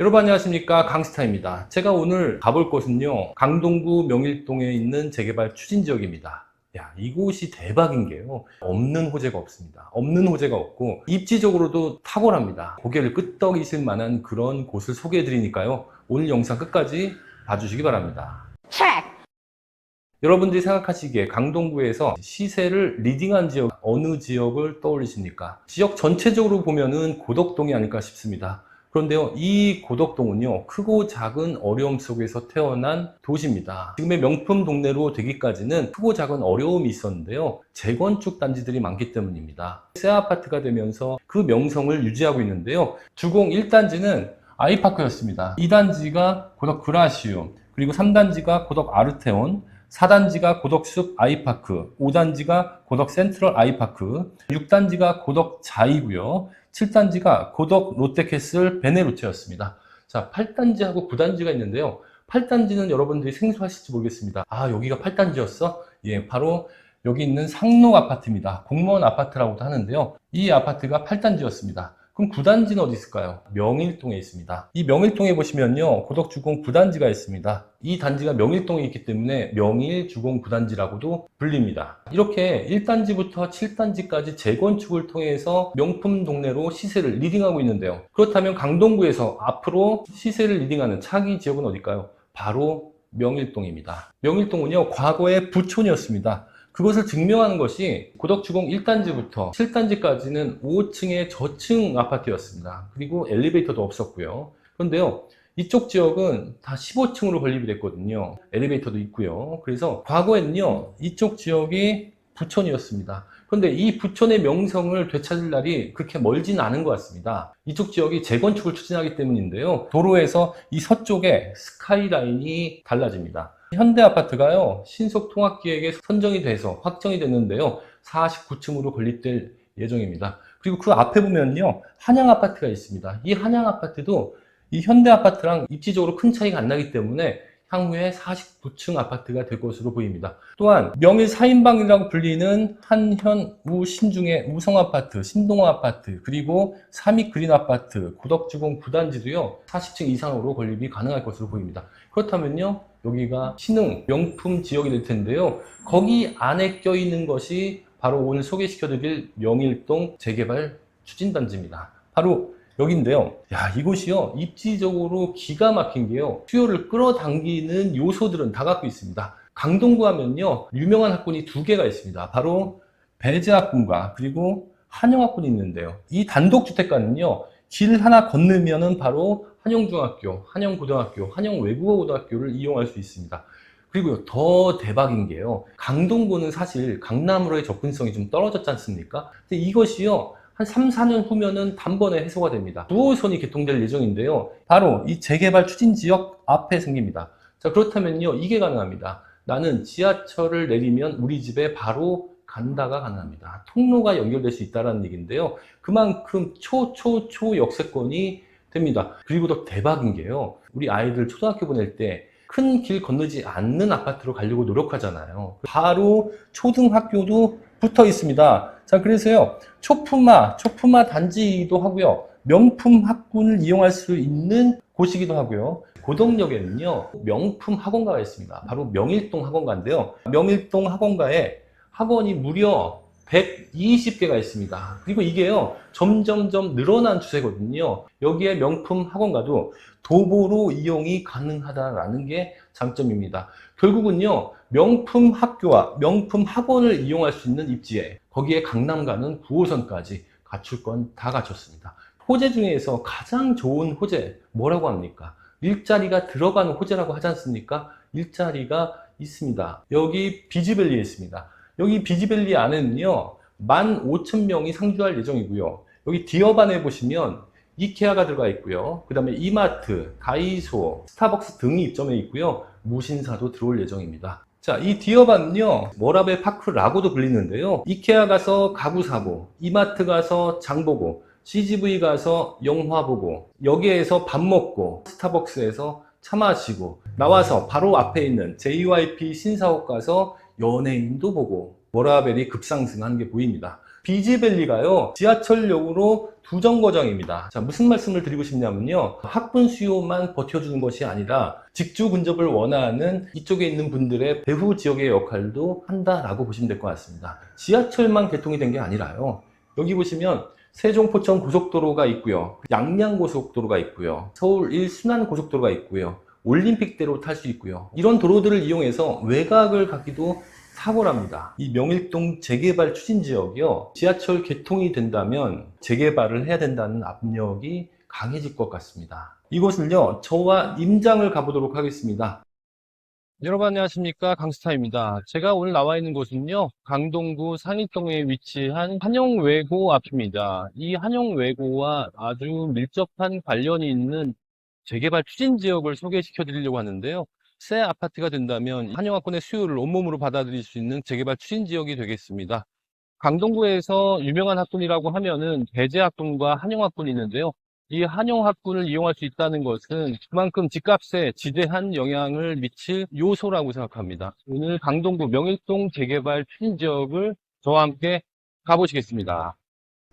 여러분 안녕하십니까, 강스타입니다. 제가 오늘 가볼 곳은요, 강동구 명일동에 있는 재개발 추진지역입니다. 야, 이곳이 대박인 게요, 없는 호재가 없습니다. 없는 호재가 없고 입지적으로도 탁월합니다. 고개를 끄덕이실 만한 그런 곳을 소개해 드리니까요, 오늘 영상 끝까지 봐주시기 바랍니다. 여러분들이 생각하시기에 강동구에서 시세를 리딩한 지역, 어느 지역을 떠올리십니까? 지역 전체적으로 보면은 고덕동이 아닐까 싶습니다. 그런데요, 이 고덕동은요, 크고 작은 어려움 속에서 태어난 도시입니다. 지금의 명품 동네로 되기까지는 크고 작은 어려움이 있었는데요, 재건축 단지들이 많기 때문입니다. 새 아파트가 되면서 그 명성을 유지하고 있는데요, 주공 1단지는 아이파크였습니다. 2단지가 고덕 그라시움, 그리고 3단지가 고덕 아르테온, 4단지가 고덕숲 아이파크, 5단지가 고덕 센트럴 아이파크, 6단지가 고덕 자이고요. 7단지가 고덕 롯데캐슬 베네루체였습니다. 자, 8단지하고 9단지가 있는데요. 8단지는 여러분들이 생소하실지 모르겠습니다. 아, 여기가 8단지였어? 예, 바로 여기 있는 상록 아파트입니다. 공무원 아파트라고도 하는데요. 이 아파트가 8단지였습니다. 그럼 9단지는 어디 있을까요? 명일동에 있습니다. 이 명일동에 보시면요, 고덕주공 9단지가 있습니다. 이 단지가 명일동에 있기 때문에 명일주공 9단지라고도 불립니다. 이렇게 1단지부터 7단지까지 재건축을 통해서 명품 동네로 시세를 리딩하고 있는데요. 그렇다면 강동구에서 앞으로 시세를 리딩하는 차기 지역은 어딜까요? 바로 명일동입니다. 명일동은요, 과거에 부촌이었습니다. 그것을 증명하는 것이 고덕주공 1단지부터 7단지까지는 5층의 저층 아파트였습니다. 그리고 엘리베이터도 없었고요. 그런데요, 이쪽 지역은 다 15층으로 건립이 됐거든요. 엘리베이터도 있고요. 그래서 과거에는요, 이쪽 지역이 부촌이었습니다. 그런데 이 부촌의 명성을 되찾을 날이 그렇게 멀지는 않은 것 같습니다. 이쪽 지역이 재건축을 추진하기 때문인데요, 도로에서 이 서쪽에 스카이라인이 달라집니다. 현대아파트가요, 신속통합기획에 선정이 돼서 확정이 됐는데요, 49층으로 건립될 예정입니다. 그리고 그 앞에 보면요, 한양아파트가 있습니다. 이 한양아파트도 이 현대아파트랑 입지적으로 큰 차이가 안 나기 때문에 향후에 49층 아파트가 될 것으로 보입니다. 또한 명일 4인방이라고 불리는 한현 우신중의 우성아파트, 신동아아파트, 그리고 삼익그린아파트, 고덕주공 9단지도요 40층 이상으로 건립이 가능할 것으로 보입니다. 그렇다면요, 여기가 신흥 명품 지역이 될 텐데요, 거기 안에 껴있는 것이 바로 오늘 소개시켜드릴 명일동 재개발 추진단지입니다. 바로 여기인데요. 야, 이곳이요, 입지적으로 기가 막힌 게요, 수요를 끌어당기는 요소들은 다 갖고 있습니다. 강동구 하면요, 유명한 학군이 두 개가 있습니다. 바로 배재학군과 그리고 한영학군이 있는데요, 이 단독주택가는요, 길 하나 건너면은 바로 한영중학교, 한영고등학교, 한영외국어고등학교를 이용할 수 있습니다. 그리고 더 대박인 게요, 강동구는 사실 강남으로의 접근성이 좀 떨어졌지 않습니까? 근데 이것이요, 한 3, 4년 후면은 단번에 해소가 됩니다. 9호선이 개통될 예정인데요, 바로 이 재개발 추진지역 앞에 생깁니다. 자, 그렇다면요, 이게 가능합니다. 나는 지하철을 내리면 우리 집에 바로 간다가 가능합니다. 통로가 연결될 수 있다는 얘기인데요, 그만큼 초 역세권이 됩니다. 그리고 더 대박인 게요, 우리 아이들 초등학교 보낼 때 큰 길 건너지 않는 아파트로 가려고 노력하잖아요. 바로 초등학교도 붙어 있습니다. 자, 그래서요, 초품화 단지이기도 하고요, 명품 학군을 이용할 수 있는 곳이기도 하고요, 고덕역에는요, 명품 학원가가 있습니다. 바로 명일동 학원가인데요, 명일동 학원가에 학원이 무려 120개가 있습니다. 그리고 이게요, 점점점 늘어난 추세거든요. 여기에 명품 학원가도 도보로 이용이 가능하다라는 게 장점입니다. 결국은요, 명품 학교와 명품 학원을 이용할 수 있는 입지에, 거기에 강남 가는 9호선까지 갖출 건 다 갖췄습니다. 호재 중에서 가장 좋은 호재 뭐라고 합니까? 일자리가 들어가는 호재라고 하지 않습니까? 일자리가 있습니다. 여기 비즈밸리에 있습니다. 여기 비즈밸리 안에는요, 15,000명이 상주할 예정이고요, 여기 디어반에 보시면 이케아가 들어가 있고요, 그 다음에 이마트, 다이소, 스타벅스 등이 입점해 있고요, 무신사도 들어올 예정입니다. 자, 이 디어반은요, 워라벨 파크라고도 불리는데요, 이케아 가서 가구 사고, 이마트 가서 장 보고, CGV 가서 영화 보고, 여기에서 밥 먹고, 스타벅스에서 차 마시고, 나와서 바로 앞에 있는 JYP 신사옥 가서 연예인도 보고, 워라벨이 급상승한 게 보입니다. 비즈밸리가요, 지하철역으로 두 정거장입니다. 자, 무슨 말씀을 드리고 싶냐면요, 학군 수요만 버텨주는 것이 아니라 직주 근접을 원하는 이쪽에 있는 분들의 배후 지역의 역할도 한다라고 보시면 될 것 같습니다. 지하철만 개통이 된 게 아니라요, 여기 보시면 세종 포천 고속도로가 있고요, 양양 고속도로가 있고요, 서울 1순환 고속도로가 있고요, 올림픽대로 탈 수 있고요. 이런 도로들을 이용해서 외곽을 가기도 탁월합니다. 이 명일동 재개발 추진 지역이요, 지하철 개통이 된다면 재개발을 해야 된다는 압력이 강해질 것 같습니다. 이곳을요, 저와 임장을 가보도록 하겠습니다. 여러분 안녕하십니까, 강스타입니다. 제가 오늘 나와 있는 곳은요, 강동구 상일동에 위치한 한영외고 앞입니다. 이 한영외고와 아주 밀접한 관련이 있는 재개발 추진 지역을 소개시켜 드리려고 하는데요, 새 아파트가 된다면 한영학군의 수요를 온몸으로 받아들일 수 있는 재개발 추진 지역이 되겠습니다. 강동구에서 유명한 학군이라고 하면은 배재학군과 한영학군이 있는데요, 이 한영학군을 이용할 수 있다는 것은 그만큼 집값에 지대한 영향을 미칠 요소라고 생각합니다. 오늘 강동구 명일동 재개발 추진 지역을 저와 함께 가보시겠습니다.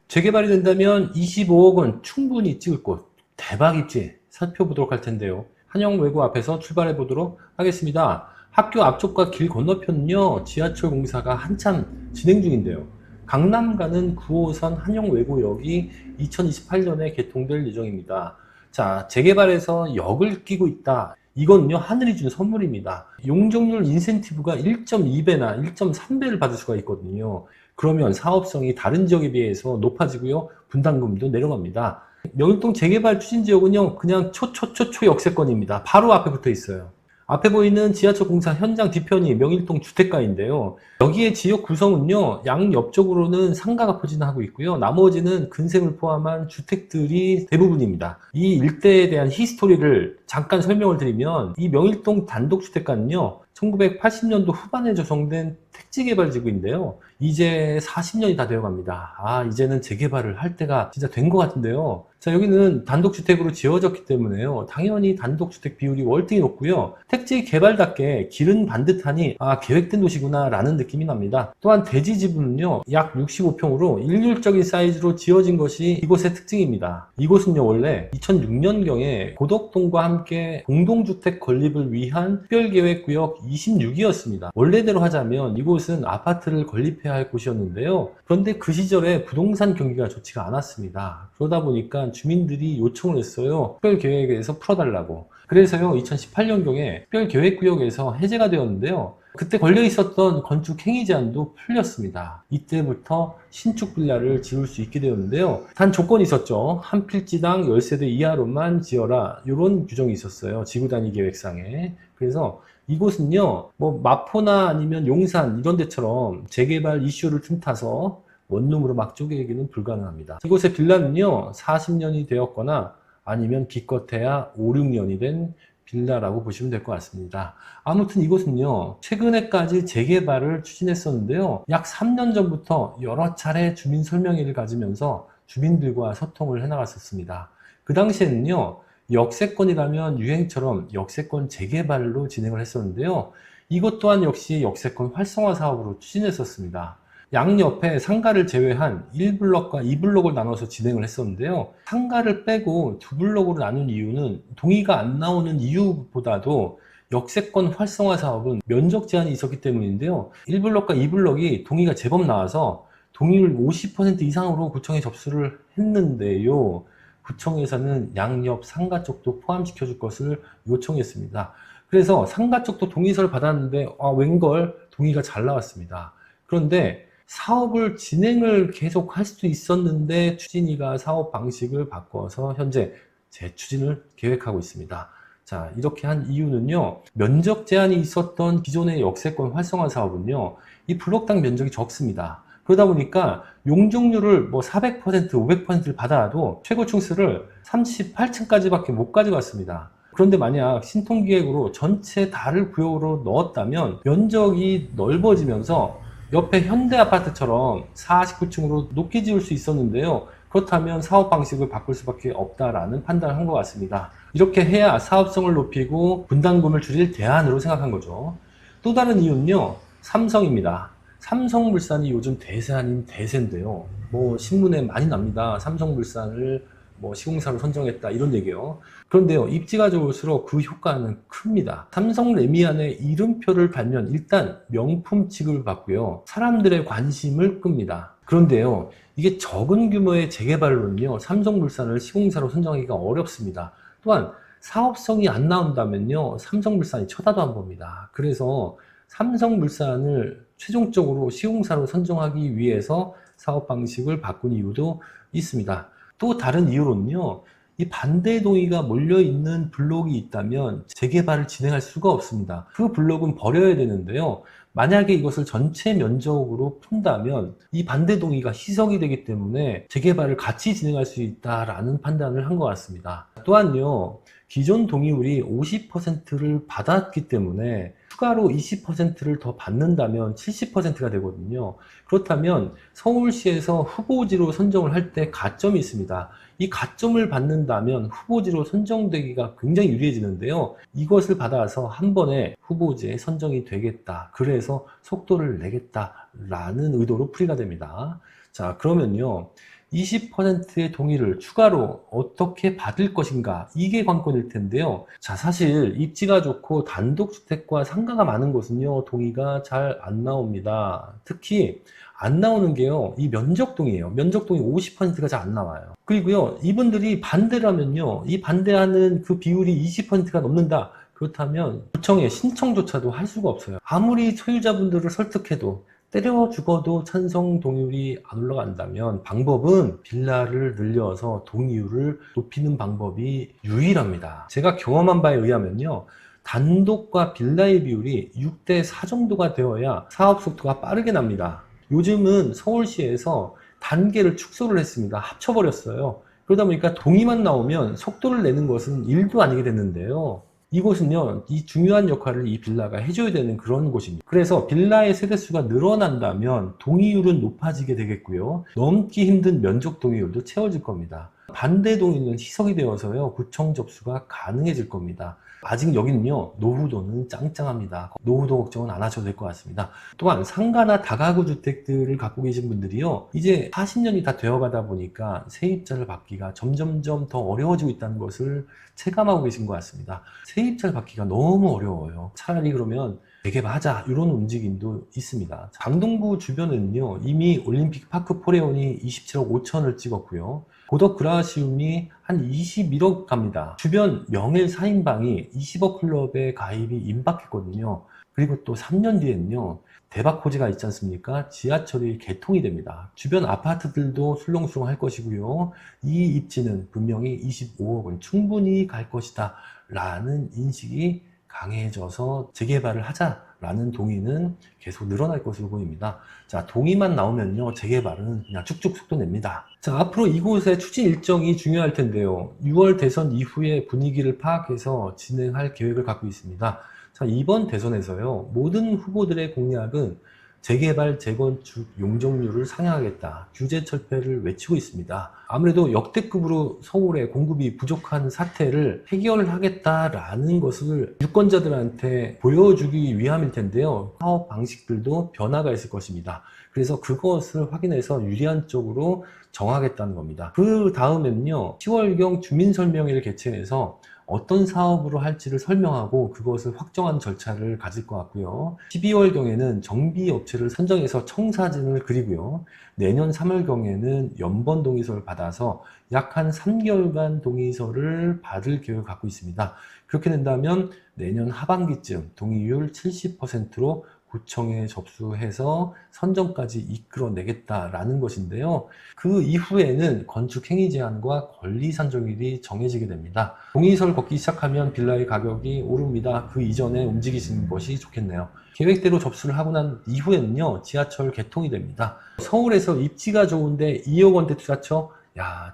재개발이 된다면 25억 원 충분히 찍을 곳, 대박입지 살펴보도록 할 텐데요, 한영외고 앞에서 출발해 보도록 하겠습니다. 학교 앞쪽과 길 건너편은요, 지하철 공사가 한참 진행 중인데요, 강남 가는 9호선 한영외고역이 2028년에 개통될 예정입니다. 자, 재개발해서 역을 끼고 있다, 이건요 하늘이 준 선물입니다. 용적률 인센티브가 1.2배나 1.3배를 받을 수가 있거든요. 그러면 사업성이 다른 지역에 비해서 높아지고요, 분담금도 내려갑니다. 명일동 재개발 추진지역은요, 그냥 초초초초 역세권입니다. 바로 앞에 붙어 있어요. 앞에 보이는 지하철 공사 현장 뒤편이 명일동 주택가인데요, 여기에 지역 구성은요, 양옆쪽으로는 상가가 포진하고 있고요, 나머지는 근생을 포함한 주택들이 대부분입니다. 이 일대에 대한 히스토리를 잠깐 설명을 드리면, 이 명일동 단독주택가는요, 1980년도 후반에 조성된 택지개발지구인데요, 이제 40년이 다 되어갑니다. 이제는 재개발을 할 때가 진짜 된 것 같은데요. 자, 여기는 단독주택으로 지어졌기 때문에요, 당연히 단독주택 비율이 월등히 높고요, 택지 개발답게 길은 반듯하니 계획된 도시구나 라는 느낌이 납니다. 또한 대지 지분은요, 약 65평으로 일률적인 사이즈로 지어진 것이 이곳의 특징입니다. 이곳은요, 원래 2006년경에 고덕동과 함께 공동주택 건립을 위한 특별계획구역 26이었습니다. 원래대로 하자면 이곳은 아파트를 건립해야 할 곳이었는데요, 그런데 그 시절에 부동산 경기가 좋지가 않았습니다. 그러다 보니까 주민들이 요청을 했어요. 특별계획에서 풀어달라고. 그래서요, 2018년경에 특별계획구역에서 해제가 되었는데요, 그때 걸려 있었던 건축 행위 제한도 풀렸습니다. 이때부터 신축 빌라를 지을 수 있게 되었는데요, 단 조건이 있었죠. 한 필지당 10세대 이하로만 지어라, 이런 규정이 있었어요, 지구단위 계획상에. 그래서 이곳은요, 마포나 아니면 용산 이런 데처럼 재개발 이슈를 틈타서 원룸으로 막 쪼개기는 불가능합니다. 이곳의 빌라는요, 40년이 되었거나 아니면 기껏해야 5, 6년이 된 빌라라고 보시면 될 것 같습니다. 아무튼 이곳은요, 최근에까지 재개발을 추진했었는데요, 약 3년 전부터 여러 차례 주민 설명회를 가지면서 주민들과 소통을 해나갔었습니다. 그 당시에는요, 역세권이라면 유행처럼 역세권 재개발로 진행을 했었는데요, 이것 또한 역시 역세권 활성화 사업으로 추진했었습니다. 양옆에 상가를 제외한 1블럭과 2블럭을 나눠서 진행을 했었는데요, 상가를 빼고 2블럭으로 나눈 이유는 동의가 안 나오는 이유보다도 역세권 활성화 사업은 면적 제한이 있었기 때문인데요, 1블럭과 2블럭이 동의가 제법 나와서 동의율 50% 이상으로 구청에 접수를 했는데요, 구청에서는 양옆 상가 쪽도 포함시켜 줄 것을 요청했습니다. 그래서 상가 쪽도 동의서를 받았는데 웬걸 동의가 잘 나왔습니다. 그런데 사업을 진행을 계속 할 수도 있었는데 추진위가 사업 방식을 바꿔서 현재 재추진을 계획하고 있습니다. 자, 이렇게 한 이유는요, 면적 제한이 있었던 기존의 역세권 활성화 사업은요, 이 블록당 면적이 적습니다. 그러다 보니까 용적률을 400%, 500%를 받아도 최고 층수를 38층까지밖에 못 가져갔습니다. 그런데 만약 신통기획으로 전체 다를 구역으로 넣었다면 면적이 넓어지면서 옆에 현대아파트처럼 49층으로 높게 지을 수 있었는데요, 그렇다면 사업 방식을 바꿀 수밖에 없다라는 판단을 한 것 같습니다. 이렇게 해야 사업성을 높이고 분담금을 줄일 대안으로 생각한 거죠. 또 다른 이유는요, 삼성입니다. 삼성물산이 요즘 대세 아닌 대세인데요. 뭐 신문에 많이 납니다. 삼성물산을 뭐 시공사로 선정했다 이런 얘기요. 그런데요, 입지가 좋을수록 그 효과는 큽니다. 삼성 레미안의 이름표를 달면 일단 명품 취급을 받고요, 사람들의 관심을 끕니다. 그런데요, 이게 적은 규모의 재개발로는요, 삼성물산을 시공사로 선정하기가 어렵습니다. 또한 사업성이 안 나온다면요, 삼성물산이 쳐다도 안 봅니다. 그래서 삼성물산을 최종적으로 시공사로 선정하기 위해서 사업 방식을 바꾼 이유도 있습니다. 또 다른 이유로는요, 이 반대 동의가 몰려있는 블록이 있다면 재개발을 진행할 수가 없습니다. 그 블록은 버려야 되는데요, 만약에 이것을 전체 면적으로 푼다면 이 반대 동의가 희석이 되기 때문에 재개발을 같이 진행할 수 있다라는 판단을 한 것 같습니다. 또한요, 기존 동의율이 50%를 받았기 때문에 추가로 20%를 더 받는다면 70%가 되거든요. 그렇다면 서울시에서 후보지로 선정을 할 때 가점이 있습니다. 이 가점을 받는다면 후보지로 선정되기가 굉장히 유리해지는데요, 이것을 받아서 한 번에 후보지에 선정이 되겠다, 그래서 속도를 내겠다라는 의도로 풀이가 됩니다. 자, 그러면요, 20%의 동의를 추가로 어떻게 받을 것인가, 이게 관건일 텐데요. 자, 사실 입지가 좋고 단독주택과 상가가 많은 곳은요, 동의가 잘 안 나옵니다. 특히 안 나오는 게요, 이 면적동이에요. 면적동이 50%가 잘 안 나와요. 그리고요, 이분들이 반대라면요, 이 반대하는 그 비율이 20%가 넘는다, 그렇다면 구청에 신청조차도 할 수가 없어요. 아무리 소유자분들을 설득해도, 때려 죽어도 찬성 동의율이 안 올라간다면 방법은 빌라를 늘려서 동의율을 높이는 방법이 유일합니다. 제가 경험한 바에 의하면요, 단독과 빌라의 비율이 6대4 정도가 되어야 사업 속도가 빠르게 납니다. 요즘은 서울시에서 단계를 축소를 했습니다. 합쳐버렸어요. 그러다 보니까 동의만 나오면 속도를 내는 것은 일도 아니게 됐는데요, 이곳은요, 이 중요한 역할을 이 빌라가 해줘야 되는 그런 곳입니다. 그래서 빌라의 세대수가 늘어난다면 동의율은 높아지게 되겠고요, 넘기 힘든 면적 동의율도 채워질 겁니다. 반대 동의는 희석이 되어서요, 구청 접수가 가능해질 겁니다. 아직 여기는요, 노후도는 짱짱합니다. 노후도 걱정은 안 하셔도 될 것 같습니다. 또한 상가나 다가구 주택들을 갖고 계신 분들이요, 이제 40년이 다 되어가다 보니까 세입자를 받기가 점점점 더 어려워지고 있다는 것을 체감하고 계신 것 같습니다. 세입자를 받기가 너무 어려워요. 차라리 그러면 재개발하자, 이런 움직임도 있습니다. 강동구 주변에는요, 이미 올림픽 파크 포레온이 27억 5천을 찍었고요, 고덕 그라시움이 한 21억 갑니다. 주변 명일 4인방이 20억 클럽에 가입이 임박했거든요. 그리고 또 3년 뒤에는요, 대박호재가 있지 않습니까? 지하철이 개통이 됩니다. 주변 아파트들도 술렁술렁 할 것이고요, 이 입지는 분명히 25억은 충분히 갈 것이다 라는 인식이 강해져서 재개발을 하자라는 동의는 계속 늘어날 것으로 보입니다. 자, 동의만 나오면요, 재개발은 그냥 쭉쭉 속도 냅니다. 자, 앞으로 이곳의 추진 일정이 중요할 텐데요, 6월 대선 이후의 분위기를 파악해서 진행할 계획을 갖고 있습니다. 자, 이번 대선에서요, 모든 후보들의 공약은 재개발, 재건축, 용적률을 상향하겠다, 규제 철폐를 외치고 있습니다. 아무래도 역대급으로 서울의 공급이 부족한 사태를 해결하겠다라는 것을 유권자들한테 보여주기 위함일 텐데요, 사업 방식들도 변화가 있을 것입니다. 그래서 그것을 확인해서 유리한 쪽으로 정하겠다는 겁니다. 그 다음에는요, 10월경 주민설명회를 개최해서 어떤 사업으로 할지를 설명하고 그것을 확정하는 절차를 가질 것 같고요, 12월경에는 정비업체를 선정해서 청사진을 그리고요, 내년 3월경에는 연번 동의서를 받아서 약 한 3개월간 동의서를 받을 계획을 갖고 있습니다. 그렇게 된다면 내년 하반기쯤 동의율 70%로 구청에 접수해서 선정까지 이끌어내겠다라는 것인데요, 그 이후에는 건축행위 제한과 권리 산정일이 정해지게 됩니다. 동의서를 걷기 시작하면 빌라의 가격이 오릅니다. 그 이전에 움직이시는 것이 좋겠네요. 계획대로 접수를 하고 난 이후에는요, 지하철 개통이 됩니다. 서울에서 입지가 좋은데 2억 원대 투자처,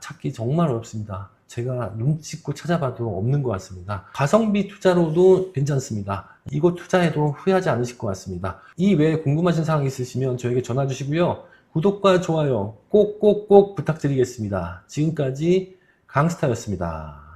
찾기 정말 어렵습니다. 제가 눈찍고 찾아봐도 없는 것 같습니다. 가성비 투자로도 괜찮습니다. 이거 투자해도 후회하지 않으실 것 같습니다. 이 외에 궁금하신 사항 있으시면 저에게 전화 주시고요, 구독과 좋아요 꼭꼭꼭 부탁드리겠습니다. 지금까지 강스타였습니다.